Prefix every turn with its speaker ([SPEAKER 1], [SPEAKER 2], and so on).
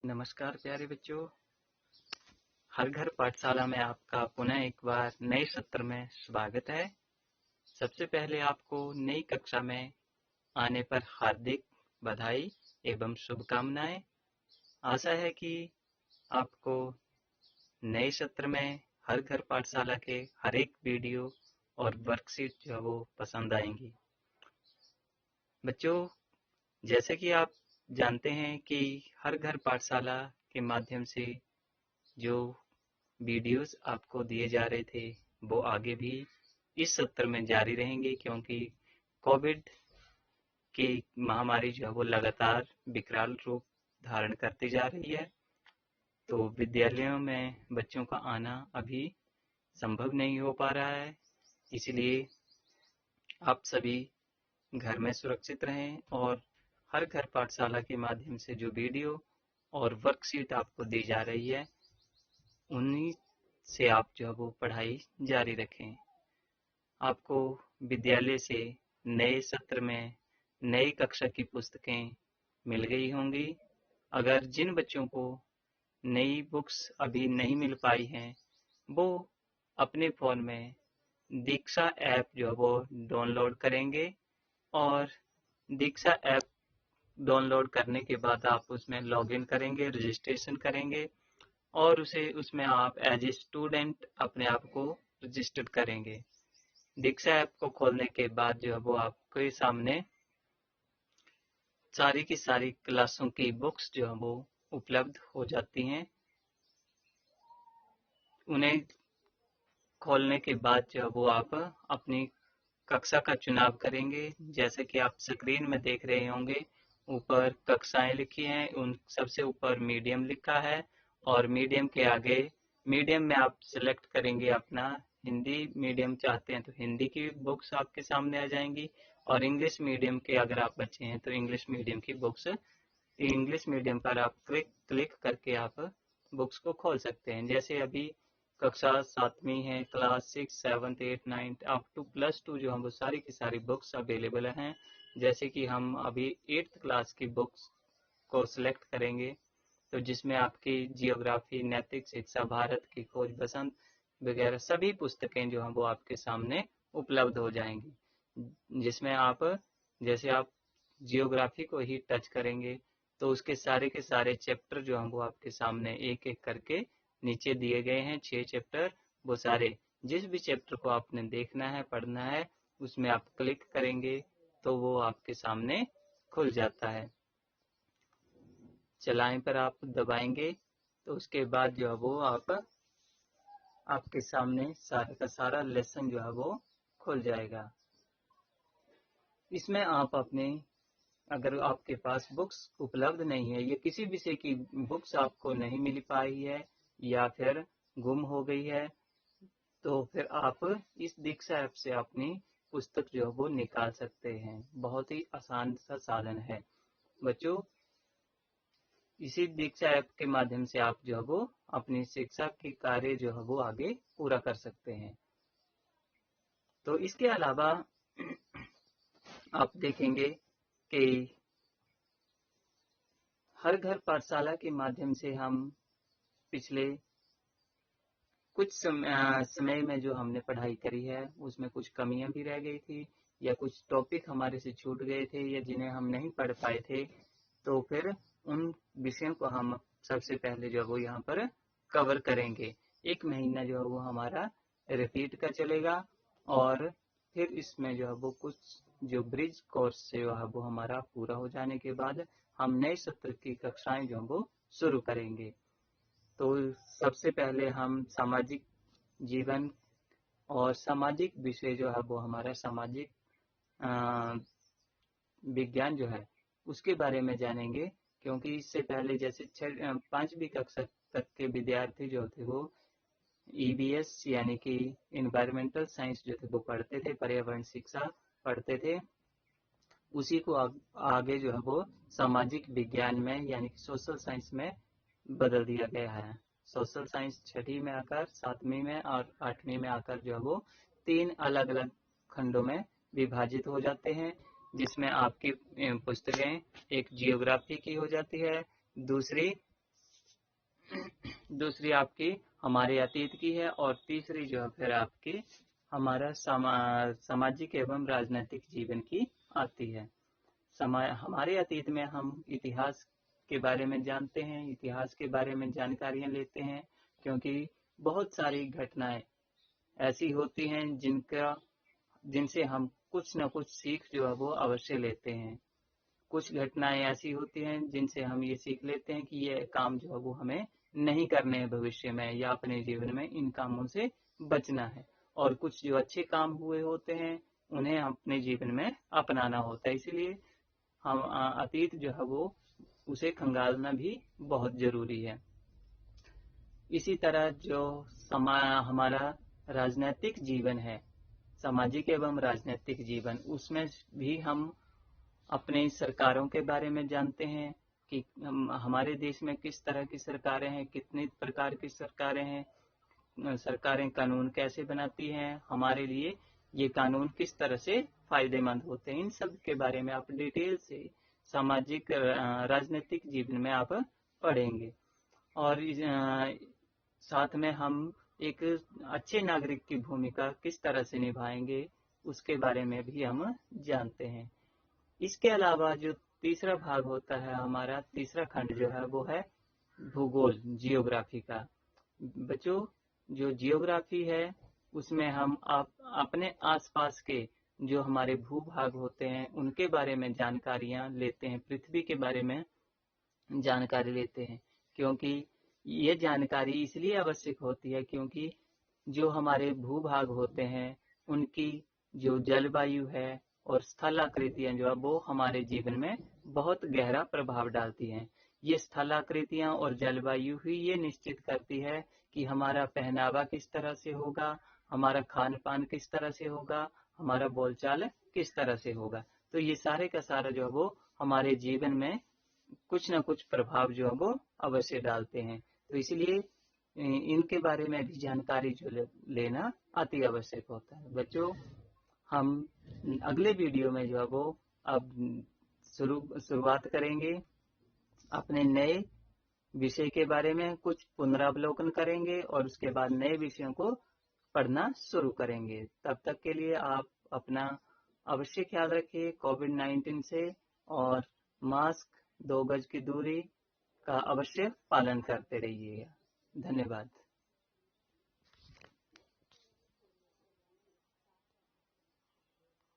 [SPEAKER 1] नमस्कार प्यारे बच्चों। हर घर पाठशाला में आपका पुनः एक बार नए सत्र में स्वागत है। सबसे पहले आपको नई कक्षा में आने पर हार्दिक बधाई एवं शुभकामनाएं। आशा है कि आपको नए सत्र में हर घर पाठशाला के हर एक वीडियो और वर्कशीट जो है वो पसंद आएंगी। बच्चों, जैसे कि आप जानते हैं कि हर घर पाठशाला के माध्यम से जो वीडियोस आपको दिए जा रहे थे वो आगे भी इस सत्र में जारी रहेंगे, क्योंकि कोविड की महामारी जो है वो लगातार विकराल रूप धारण करती जा रही है। तो विद्यालयों में बच्चों का आना अभी संभव नहीं हो पा रहा है, इसलिए आप सभी घर में सुरक्षित रहें और हर घर पाठशाला के माध्यम से जो वीडियो और वर्कशीट आपको दी जा रही है उन्हीं से आप जो है वो पढ़ाई जारी रखें। आपको विद्यालय से नए सत्र में नई कक्षा की पुस्तकें मिल गई होंगी। अगर जिन बच्चों को नई बुक्स अभी नहीं मिल पाई हैं वो अपने फ़ोन में दीक्षा ऐप जो है वो डाउनलोड करेंगे और दीक्षा ऐप डाउनलोड करने के बाद आप उसमें लॉगिन करेंगे, रजिस्ट्रेशन करेंगे और उसमें आप एज ए स्टूडेंट अपने आप को रजिस्टर्ड करेंगे। दीक्षा ऐप को खोलने के बाद जो है वो आपके सामने सारी की सारी क्लासों की बुक्स जो है वो उपलब्ध हो जाती हैं। उन्हें खोलने के बाद जो है वो आप अपनी कक्षा का चुनाव करेंगे। जैसे कि आप स्क्रीन में देख रहे होंगे, ऊपर कक्षाएं लिखी हैं, उन सबसे ऊपर मीडियम लिखा है और मीडियम के आगे मीडियम में आप सिलेक्ट करेंगे अपना। हिंदी मीडियम चाहते हैं तो हिंदी की बुक्स आपके सामने आ जाएंगी और इंग्लिश मीडियम के अगर आप बच्चे हैं तो इंग्लिश मीडियम की बुक्स, इंग्लिश मीडियम पर आप क्लिक करके आप बुक्स को खोल सकते हैं। जैसे अभी कक्षा 7वीं है, क्लास 6, 7, 8, 9 अप टू +2 जो हम वो सारी की सारी बुक्स अवेलेबल हैं। जैसे कि हम अभी 8th क्लास की बुक्स को सिलेक्ट करेंगे तो जिसमें आपकी जियोग्राफी, नैतिक शिक्षा, भारत की खोज, बसंत वगैरह सभी पुस्तकें जो हैं वो आपके सामने उपलब्ध हो जाएंगी। जिसमें आप जैसे आप जियोग्राफी को ही टच करेंगे तो उसके सारे के सारे चैप्टर जो हैं वो आपके सामने एक एक करके नीचे दिए गए हैं। 6 चैप्टर, वो सारे जिस भी चैप्टर को आपने देखना है, पढ़ना है, उसमें आप क्लिक करेंगे तो वो आपके सामने खुल जाता है। चलाएं पर आप दबाएंगे तो उसके बाद जो है वो आपके सामने सारा का सारा लेसन जो है वो खुल जाएगा। इसमें आप अपने, अगर आपके पास बुक्स उपलब्ध नहीं है या किसी विषय की बुक्स आपको नहीं मिल पाई है या फिर गुम हो गई है तो फिर आप इस दीक्षा ऐप से अपनी पुस्तक जो है वो निकाल सकते हैं। बहुत ही आसान सा साधन है बच्चों। इसी दीक्षा ऐप के माध्यम से आप जो है वो अपनी शिक्षा की कार्य जो है वो आगे पूरा कर सकते हैं। तो इसके अलावा आप देखेंगे कि हर घर पाठशाला के माध्यम से हम पिछले कुछ समय में जो हमने पढ़ाई करी है उसमें कुछ कमियां भी रह गई थी या कुछ टॉपिक हमारे से छूट गए थे या जिन्हें हम नहीं पढ़ पाए थे, तो फिर उन विषयों को हम सबसे पहले जो है वो यहाँ पर कवर करेंगे। 1 महीना जो है वो हमारा रिपीट का चलेगा और फिर इसमें जो है वो कुछ जो ब्रिज कोर्स जो है वो हमारा पूरा हो जाने के बाद हम नए सत्र की कक्षाएं जो है वो शुरू करेंगे। तो सबसे पहले हम सामाजिक जीवन और सामाजिक विषय जो है वो हमारा सामाजिक विज्ञान जो है उसके बारे में जानेंगे, क्योंकि इससे पहले जैसे 5वीं कक्षा तक के विद्यार्थी जो थे वो ईवीएस यानी कि इन्वायरमेंटल साइंस जो थे वो पढ़ते थे, पर्यावरण शिक्षा पढ़ते थे। उसी को आगे जो है वो सामाजिक विज्ञान में यानी कि सोशल साइंस में बदल दिया गया है। सोशल साइंस 6वीं में आकर, 7वीं में और 8वीं में आकर जो है वो 3 अलग अलग खंडों में विभाजित हो जाते हैं, जिसमें आपकी पुस्तकें एक जियोग्राफी की हो जाती है, दूसरी दूसरी आपकी हमारे अतीत की है, और तीसरी जो है फिर आपकी हमारा सामाजिक एवं राजनीतिक जीवन की आती है। हमारे अतीत में हम इतिहास के बारे में जानते हैं, इतिहास के बारे में जानकारियां लेते हैं, क्योंकि बहुत सारी घटनाएं ऐसी होती हैं जिनसे हम कुछ न कुछ सीख जो है वो अवश्य लेते हैं। कुछ घटनाएं ऐसी होती हैं जिनसे हम ये सीख लेते हैं कि ये काम जो है वो हमें नहीं करने हैं भविष्य में, या अपने जीवन में इन कामों से बचना है। और कुछ जो अच्छे काम हुए होते हैं उन्हें अपने जीवन में अपनाना होता है। इसलिए हम अतीत जो है वो उसे खंगालना भी बहुत जरूरी है। इसी तरह जो हमारा राजनीतिक जीवन है, सामाजिक एवं राजनीतिक जीवन, उसमें भी हम अपने सरकारों के बारे में जानते हैं कि हमारे देश में किस तरह की सरकारें हैं, कितने प्रकार की सरकारें हैं, सरकारें कानून कैसे बनाती हैं, हमारे लिए ये कानून किस तरह से फायदेमंद होते हैं, इन सब के बारे में आप डिटेल से सामाजिक राजनीतिक जीवन में आप पढ़ेंगे। और साथ में हम एक अच्छे नागरिक की भूमिका किस तरह से निभाएंगे उसके बारे में भी हम जानते हैं। इसके अलावा जो तीसरा भाग होता है, हमारा तीसरा खंड जो है वो है भूगोल, जियोग्राफी का। बच्चों, जो जियोग्राफी है उसमें हम अपने आसपास के जो हमारे भूभाग होते हैं उनके बारे में जानकारियां लेते हैं, पृथ्वी के बारे में जानकारी लेते हैं। क्योंकि ये जानकारी इसलिए आवश्यक होती है क्योंकि जो हमारे भूभाग होते हैं उनकी जो जलवायु है और स्थलाकृतियां जो है वो हमारे जीवन में बहुत गहरा प्रभाव डालती हैं। ये स्थलाकृतियां और जलवायु ही ये निश्चित करती है कि हमारा पहनावा किस तरह से होगा, हमारा खान पान किस तरह से होगा, हमारा बोलचाल किस तरह से होगा। तो ये सारे का सारा जो है वो हमारे जीवन में कुछ न कुछ प्रभाव जो है वो अवश्य डालते हैं। तो इसलिए इनके बारे में भी जानकारी जो लेना अति आवश्यक होता है। बच्चों, हम अगले वीडियो में जो है वो अब शुरुआत करेंगे, अपने नए विषय के बारे में कुछ पुनरावलोकन करेंगे और उसके बाद नए विषयों को पढ़ना शुरू करेंगे। तब तक के लिए आप अपना अवश्य ख्याल रखिए कोविड-19 से, और मास्क, 2 गज की दूरी का अवश्य पालन करते रहिएगा। धन्यवाद।